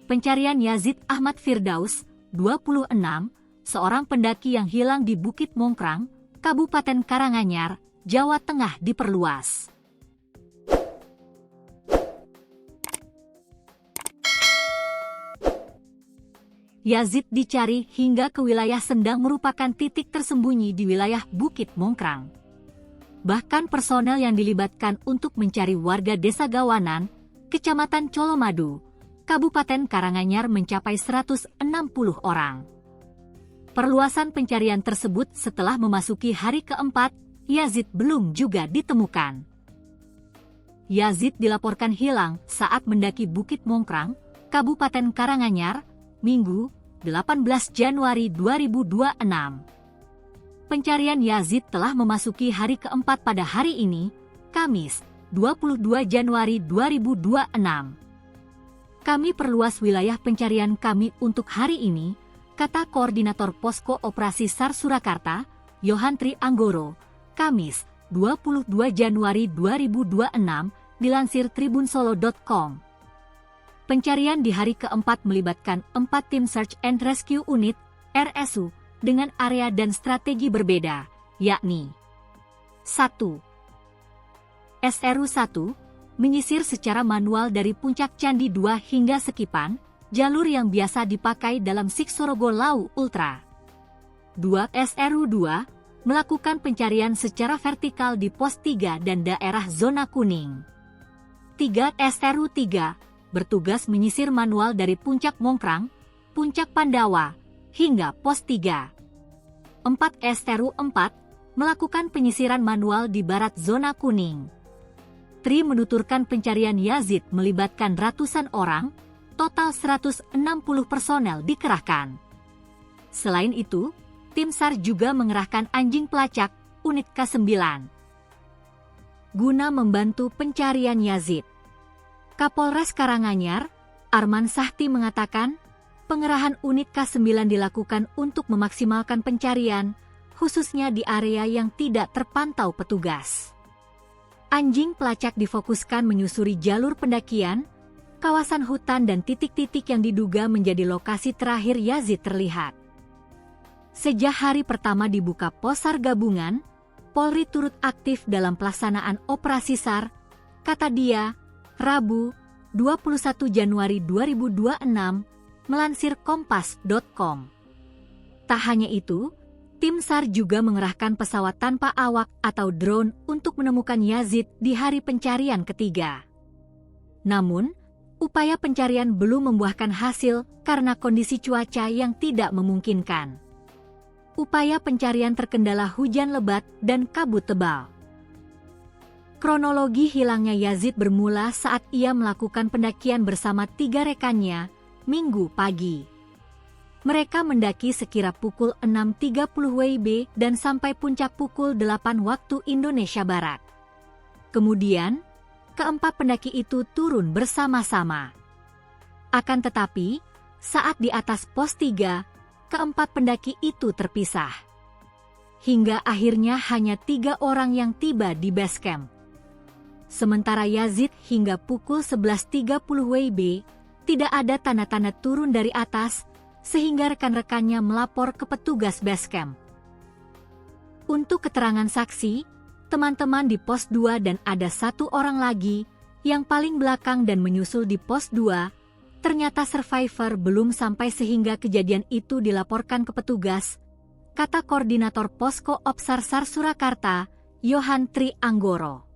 Pencarian Yazid Ahmad Firdaus, 26, seorang pendaki yang hilang di Bukit Mongkrang, Kabupaten Karanganyar, Jawa Tengah diperluas. Yazid dicari hingga ke wilayah Sendang merupakan titik tersembunyi di wilayah Bukit Mongkrang. Bahkan personel yang dilibatkan untuk mencari warga Desa Gawanan, Kecamatan Colomadu, Kabupaten Karanganyar mencapai 160 orang. Perluasan pencarian tersebut setelah memasuki hari keempat, Yazid belum juga ditemukan. Yazid dilaporkan hilang saat mendaki Bukit Mongkrang, Kabupaten Karanganyar, Minggu, 18 Januari 2026. Pencarian Yazid telah memasuki hari keempat pada hari ini, Kamis, 22 Januari 2026. Kami perluas wilayah pencarian kami untuk hari ini, kata Koordinator Posko Operasi SAR Surakarta, Yohan Tri Anggoro, Kamis, 22 Januari 2026, dilansir tribunsolo.com. Pencarian di hari keempat melibatkan 4 tim Search and Rescue Unit, RSU, dengan area dan strategi berbeda, yakni 1. SRU 1, menyisir secara manual dari puncak Candi 2 hingga Sekipan, jalur yang biasa dipakai dalam Siksorogo Lau Ultra. 2. SRU 2, melakukan pencarian secara vertikal di pos 3 dan daerah zona kuning. 3. SRU 3, bertugas menyisir manual dari puncak Mongkrang, puncak Pandawa, hingga pos 3. 4. SRU 4, melakukan penyisiran manual di barat zona kuning. Tri menuturkan pencarian Yazid melibatkan ratusan orang, total 160 personel dikerahkan. Selain itu, tim SAR juga mengerahkan anjing pelacak, unit K9, guna membantu pencarian Yazid. Kapolres Karanganyar, Arman Sahti mengatakan, pengerahan unit K9 dilakukan untuk memaksimalkan pencarian, khususnya di area yang tidak terpantau petugas. Anjing pelacak difokuskan menyusuri jalur pendakian, kawasan hutan dan titik-titik yang diduga menjadi lokasi terakhir Yazid terlihat. Sejak hari pertama dibuka pos SAR gabungan, Polri turut aktif dalam pelaksanaan operasi SAR, kata dia, Rabu, 21 Januari 2026, melansir kompas.com. Tak hanya itu, tim SAR juga mengerahkan pesawat tanpa awak atau drone untuk menemukan Yazid di hari pencarian ketiga. Namun, upaya pencarian belum membuahkan hasil karena kondisi cuaca yang tidak memungkinkan. Upaya pencarian terkendala hujan lebat dan kabut tebal. Kronologi hilangnya Yazid bermula saat ia melakukan pendakian bersama 3 rekannya, Minggu pagi. Mereka mendaki sekira pukul 6.30 WIB dan sampai puncak pukul 8 waktu Indonesia Barat. Kemudian, keempat pendaki itu turun bersama-sama. Akan tetapi, saat di atas pos 3, keempat pendaki itu terpisah. Hingga akhirnya hanya 3 orang yang tiba di base camp. Sementara Yazid hingga pukul 11.30 WIB, tidak ada tanda-tanda turun dari atas, sehingga rekan-rekannya melapor ke petugas base camp. Untuk keterangan saksi, teman-teman di pos 2 dan ada 1 orang lagi, yang paling belakang dan menyusul di pos 2, ternyata survivor belum sampai sehingga kejadian itu dilaporkan ke petugas, kata Koordinator Posko Opsar SAR Surakarta, Yohan Tri Anggoro.